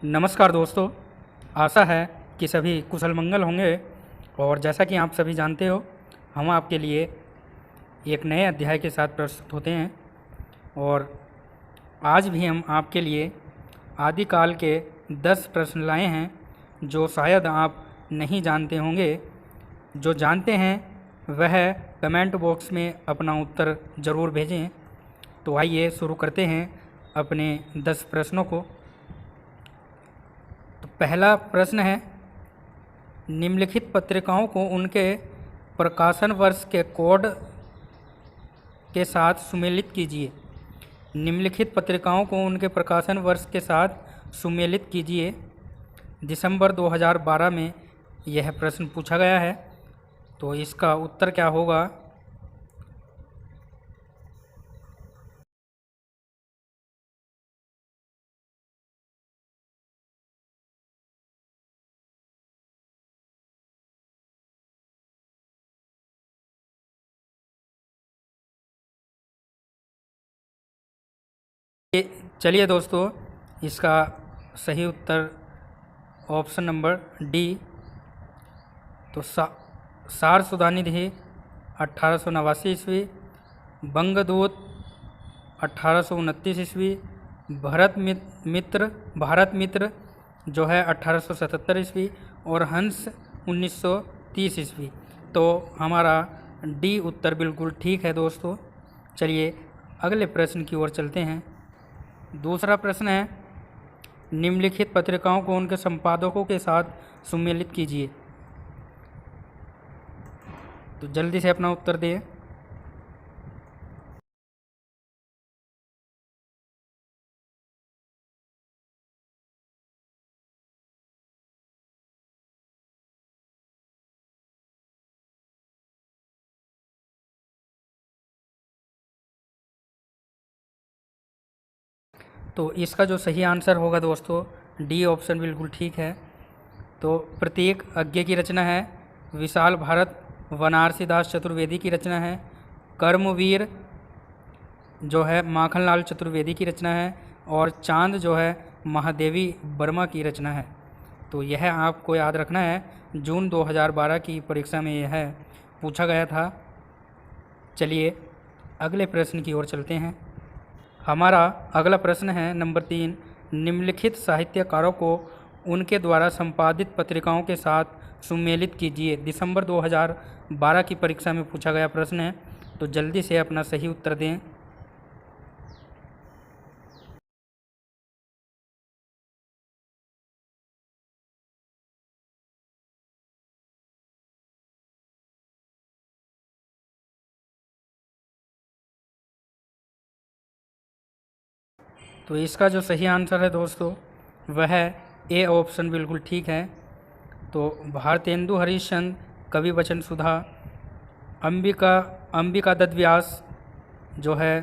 नमस्कार दोस्तों, आशा है कि सभी कुशल मंगल होंगे। और जैसा कि आप सभी जानते हो, हम आपके लिए एक नए अध्याय के साथ प्रस्तुत होते हैं। और आज भी हम आपके लिए आदिकाल के 10 प्रश्न लाए हैं जो शायद आप नहीं जानते होंगे। जो जानते हैं वह कमेंट बॉक्स में अपना उत्तर ज़रूर भेजें। तो आइए शुरू करते हैं अपने 10 प्रश्नों को। तो पहला प्रश्न है, निम्नलिखित पत्रिकाओं को उनके प्रकाशन वर्ष के कोड के साथ सुमेलित कीजिए। निम्नलिखित पत्रिकाओं को उनके प्रकाशन वर्ष के साथ सुमेलित कीजिए। दिसंबर 2012 में यह प्रश्न पूछा गया है। तो इसका उत्तर क्या होगा? चलिए दोस्तों, इसका सही उत्तर ऑप्शन नंबर डी। तो सार सुधानिधि 1889 ईस्वी, बंगदूत 1829 ईस्वी, भारत मित्र जो है 1877 ईस्वी, और हंस 1930 ईस्वी। तो हमारा डी उत्तर बिल्कुल ठीक है दोस्तों। चलिए अगले प्रश्न की ओर चलते हैं। दूसरा प्रश्न है, निम्नलिखित पत्रिकाओं को उनके संपादकों के साथ सुमेलित कीजिए। तो जल्दी से अपना उत्तर दें। तो इसका जो सही आंसर होगा दोस्तों, डी ऑप्शन बिल्कुल ठीक है। तो प्रत्येक अज्ञे की रचना है, विशाल भारत बनारसी दास चतुर्वेदी की रचना है, कर्मवीर जो है माखनलाल चतुर्वेदी की रचना है, और चांद जो है महादेवी वर्मा की रचना है। तो यह आपको याद रखना है, जून 2012 की परीक्षा में यह पूछा गया था। चलिए अगले प्रश्न की ओर चलते हैं। हमारा अगला प्रश्न है नंबर 3, निम्नलिखित साहित्यकारों को उनके द्वारा संपादित पत्रिकाओं के साथ सुमेलित कीजिए। दिसंबर 2012 की परीक्षा में पूछा गया प्रश्न है। तो जल्दी से अपना सही उत्तर दें। तो इसका जो सही आंसर है दोस्तों, वह ए ऑप्शन बिल्कुल ठीक है। तो भारतेंदु हरिश्चंद्र, कवि वचन सुधा, अंबिका दत्त व्यास जो है,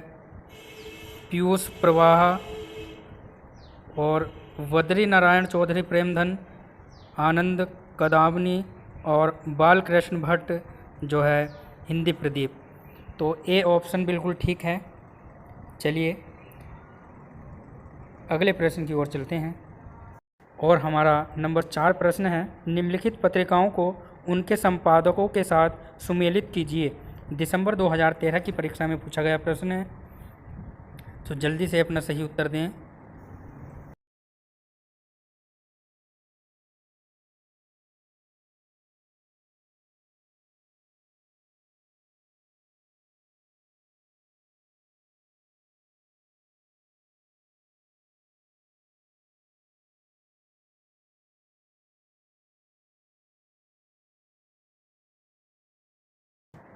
पीयूष प्रवाह, और बद्री नारायण चौधरी प्रेमधन, आनंद कदावनी, और बालकृष्ण भट्ट जो है हिंदी प्रदीप। तो ए ऑप्शन बिल्कुल ठीक है। चलिए अगले प्रश्न की ओर चलते हैं। और हमारा नंबर 4 प्रश्न है, निम्नलिखित पत्रिकाओं को उनके संपादकों के साथ सुमेलित कीजिए। दिसंबर 2013 की परीक्षा में पूछा गया प्रश्न है। तो जल्दी से अपना सही उत्तर दें।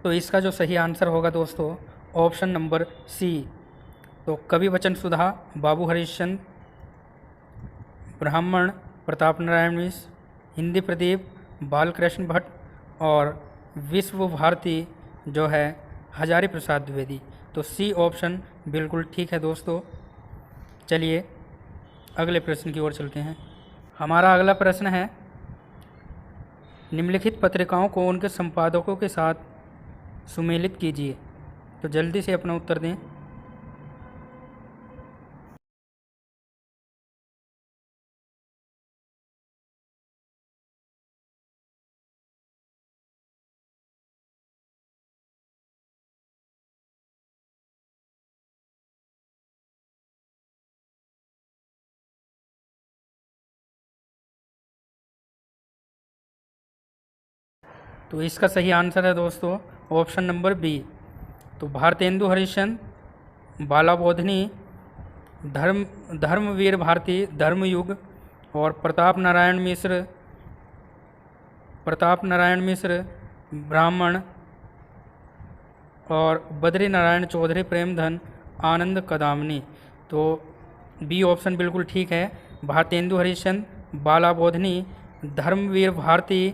तो इसका जो सही आंसर होगा दोस्तों, ऑप्शन नंबर सी। तो कवि वचन सुधा, बाबू हरिश्चंद्र, ब्राह्मण प्रताप नारायण मिश्र, हिंदी प्रदीप बालकृष्ण भट्ट, और विश्व भारती जो है हजारी प्रसाद द्विवेदी। तो सी ऑप्शन बिल्कुल ठीक है दोस्तों। चलिए अगले प्रश्न की ओर चलते हैं। हमारा अगला प्रश्न है, निम्नलिखित पत्रिकाओं को उनके संपादकों के साथ सुमेलित कीजिए। तो जल्दी से अपना उत्तर दें। तो इसका सही आंसर है दोस्तों ऑप्शन नंबर बी। तो भारतेंदु हरिश्चंद्र, बाला बोधनी, धर्मवीर भारती, धर्मयुग और प्रताप नारायण मिश्र ब्राह्मण और बद्री नारायण चौधरी प्रेमधन आनंद कदामनी। तो बी ऑप्शन बिल्कुल ठीक है। भारतेंदु हरिश्चंद्र, बाला बोधनी, धर्मवीर भारती,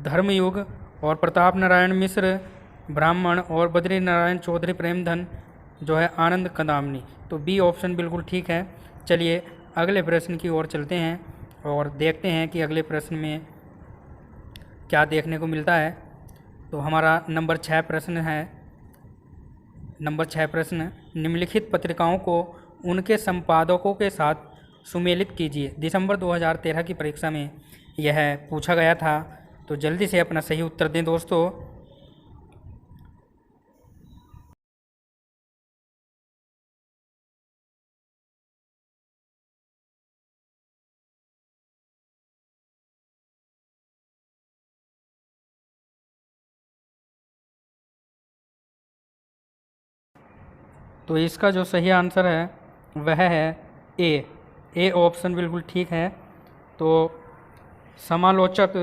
धर्मयुग और प्रताप नारायण मिश्र ब्राह्मण और बद्री नारायण चौधरी प्रेमधन जो है आनंद कदामनी। तो बी ऑप्शन बिल्कुल ठीक है। चलिए अगले प्रश्न की ओर चलते हैं और देखते हैं कि अगले प्रश्न में क्या देखने को मिलता है। तो हमारा नंबर 6 प्रश्न है। नंबर 6 प्रश्न, निम्नलिखित पत्रिकाओं को उनके संपादकों के साथ सुमेलित कीजिए। दिसंबर 2013 की परीक्षा में यह पूछा गया था। तो जल्दी से अपना सही उत्तर दें दोस्तों। तो इसका जो सही आंसर है वह है ए ऑप्शन बिल्कुल ठीक है। तो समालोचक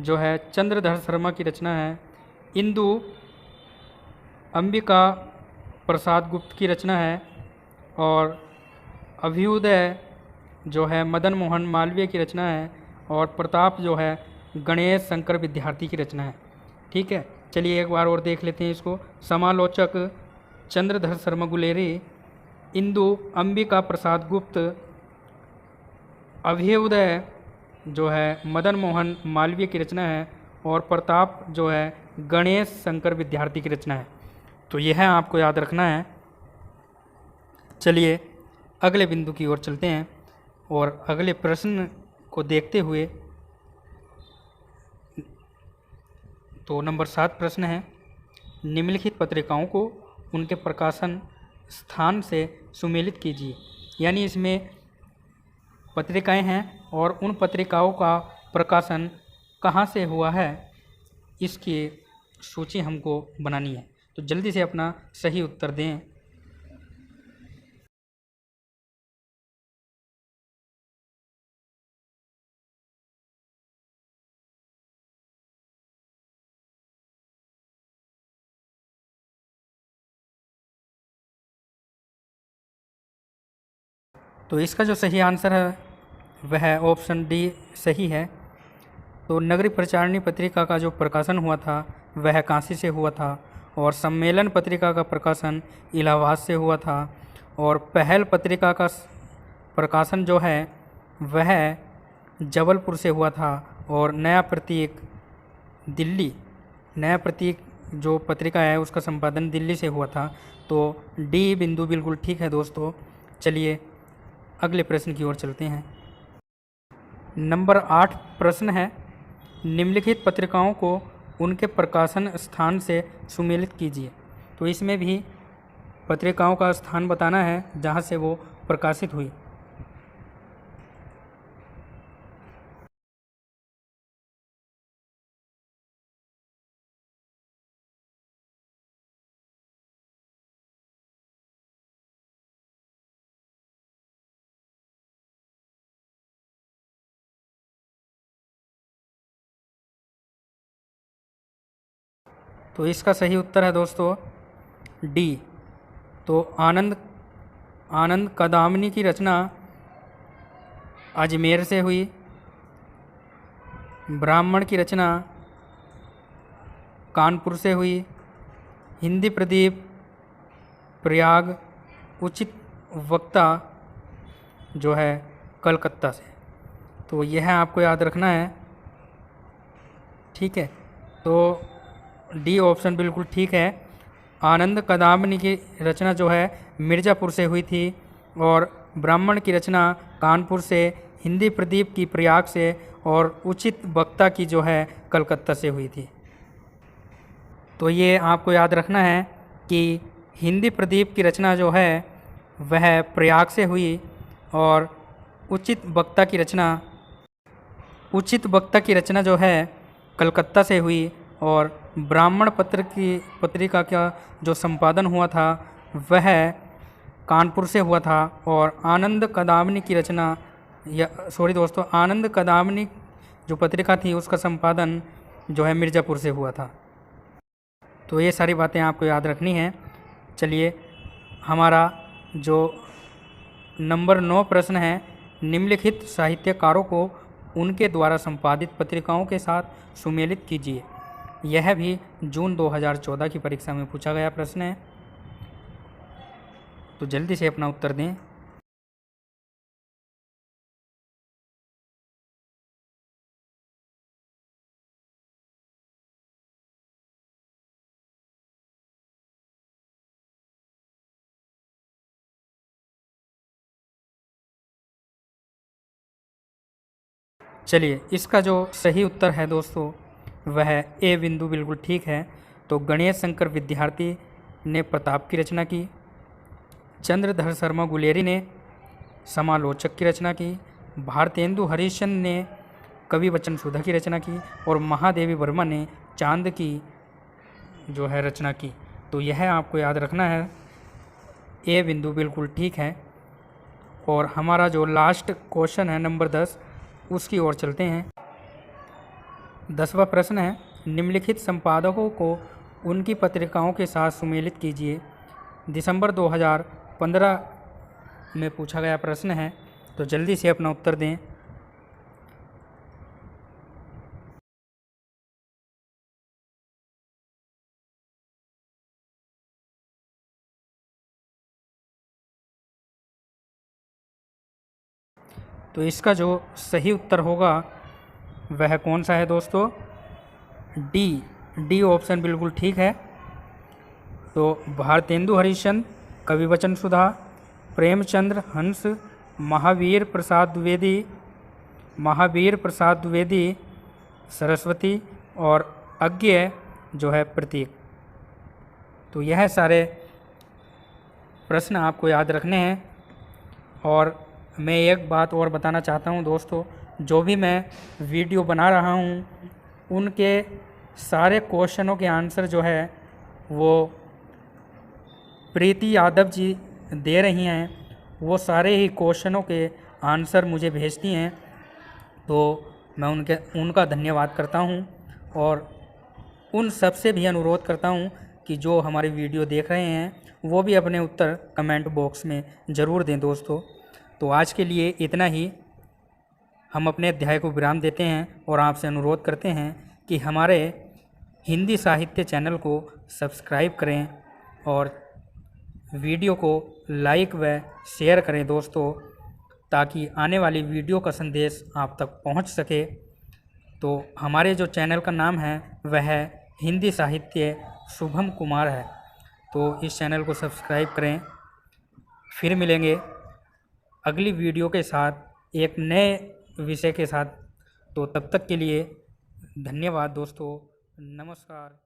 जो है चंद्रधर शर्मा की रचना है। इंदु अंबिका प्रसाद गुप्त की रचना है और अभ्युदय जो है मदन मोहन मालवीय की रचना है और प्रताप जो है गणेश शंकर विद्यार्थी की रचना है। ठीक है, चलिए एक बार और देख लेते हैं इसको। समालोचक चंद्रधर शर्मा गुलेरी, इंदु अंबिका प्रसाद गुप्त, अभ्युदय जो है मदन मोहन मालवीय की रचना है और प्रताप जो है गणेश शंकर विद्यार्थी की रचना है। तो यह आपको याद रखना है। चलिए अगले बिंदु की ओर चलते हैं और अगले प्रश्न को देखते हुए। तो नंबर 7 प्रश्न है, निम्नलिखित पत्रिकाओं को उनके प्रकाशन स्थान से सुमेलित कीजिए। यानी इसमें पत्रिकाएं हैं और उन पत्रिकाओं का प्रकाशन कहाँ से हुआ है इसकी सूची हमको बनानी है। तो जल्दी से अपना सही उत्तर दें। तो इसका जो सही आंसर है वह ऑप्शन डी सही है। तो नगरी प्रचारिणी पत्रिका का जो प्रकाशन हुआ था वह काशी से हुआ था और सम्मेलन पत्रिका का प्रकाशन इलाहाबाद से हुआ था और पहल पत्रिका का प्रकाशन जो है वह जबलपुर से हुआ था और नया प्रतीक जो पत्रिका है उसका संपादन दिल्ली से हुआ था। तो डी बिंदु बिल्कुल ठीक है दोस्तों। चलिए अगले प्रश्न की ओर चलते हैं। नंबर 8 प्रश्न है, निम्नलिखित पत्रिकाओं को उनके प्रकाशन स्थान से सुमेलित कीजिए। तो इसमें भी पत्रिकाओं का स्थान बताना है जहाँ से वो प्रकाशित हुई। तो इसका सही उत्तर है दोस्तों डी। तो आनंद कदामनी की रचना अजमेर से हुई, ब्राह्मण की रचना कानपुर से हुई, हिंदी प्रदीप प्रयाग, उचित वक्ता जो है कलकत्ता से। तो यह आपको याद रखना है। ठीक है, तो डी ऑप्शन बिल्कुल ठीक है। आनंद कदामनी की रचना जो है मिर्ज़ापुर से हुई थी और ब्राह्मण की रचना कानपुर से, हिंदी प्रदीप की प्रयाग से और उचित वक्ता की जो है कलकत्ता से हुई थी। तो ये आपको याद रखना है कि हिंदी प्रदीप की रचना जो है वह प्रयाग से हुई और उचित वक्ता की रचना जो है कलकत्ता से हुई और ब्राह्मण पत्रिका का जो संपादन हुआ था वह कानपुर से हुआ था। और आनंद कदामिनी की रचना आनंद कदामिनी जो पत्रिका थी उसका संपादन जो है मिर्ज़ापुर से हुआ था। तो ये सारी बातें आपको याद रखनी है। चलिए हमारा जो नंबर 9 प्रश्न है, निम्नलिखित साहित्यकारों को उनके द्वारा संपादित पत्रिकाओं के साथ सुमेलित कीजिए। यह भी जून 2014 की परीक्षा में पूछा गया प्रश्न है, तो जल्दी से अपना उत्तर दें। चलिए इसका जो सही उत्तर है दोस्तों वह ए बिंदु बिल्कुल ठीक है। तो गणेश शंकर विद्यार्थी ने प्रताप की रचना की, चंद्रधर शर्मा गुलेरी ने समालोचक की रचना की, भारतेंदु हरिश्चंद्र ने कवि वचन सुधा की रचना की और महादेवी वर्मा ने चांद की जो है रचना की। तो यह आपको याद रखना है, ए बिंदु बिल्कुल ठीक है। और हमारा जो लास्ट क्वेश्चन है नंबर 10 उसकी ओर चलते हैं। 10वां प्रश्न है, निम्नलिखित संपादकों को उनकी पत्रिकाओं के साथ सुमेलित कीजिए। दिसंबर 2015 में पूछा गया प्रश्न है, तो जल्दी से अपना उत्तर दें। तो इसका जो सही उत्तर होगा वह कौन सा है दोस्तों? डी ऑप्शन बिल्कुल ठीक है। तो भारतेंदु हरिश्चंद्र, कवि वचन सुधा, प्रेमचंद्र हंस, महावीर प्रसाद द्विवेदी सरस्वती और अज्ञेय जो है प्रतीक। तो यह सारे प्रश्न आपको याद रखने हैं। और मैं एक बात और बताना चाहता हूं दोस्तों, जो भी मैं वीडियो बना रहा हूं उनके सारे क्वेश्चनों के आंसर जो है वो प्रीति यादव जी दे रही हैं। वो सारे ही क्वेश्चनों के आंसर मुझे भेजती हैं, तो मैं उनका धन्यवाद करता हूं। और उन सब से भी अनुरोध करता हूं कि जो हमारी वीडियो देख रहे हैं वो भी अपने उत्तर कमेंट बॉक्स में ज़रूर दें दोस्तों। तो आज के लिए इतना ही। हम अपने अध्याय को विराम देते हैं और आपसे अनुरोध करते हैं कि हमारे हिंदी साहित्य चैनल को सब्सक्राइब करें और वीडियो को लाइक व शेयर करें दोस्तों, ताकि आने वाली वीडियो का संदेश आप तक पहुंच सके। तो हमारे जो चैनल का नाम है वह हिंदी साहित्य शुभम कुमार है, तो इस चैनल को सब्सक्राइब करें। फिर मिलेंगे अगली वीडियो के साथ एक नए विषय के साथ। तो तब तक के लिए धन्यवाद दोस्तों, नमस्कार।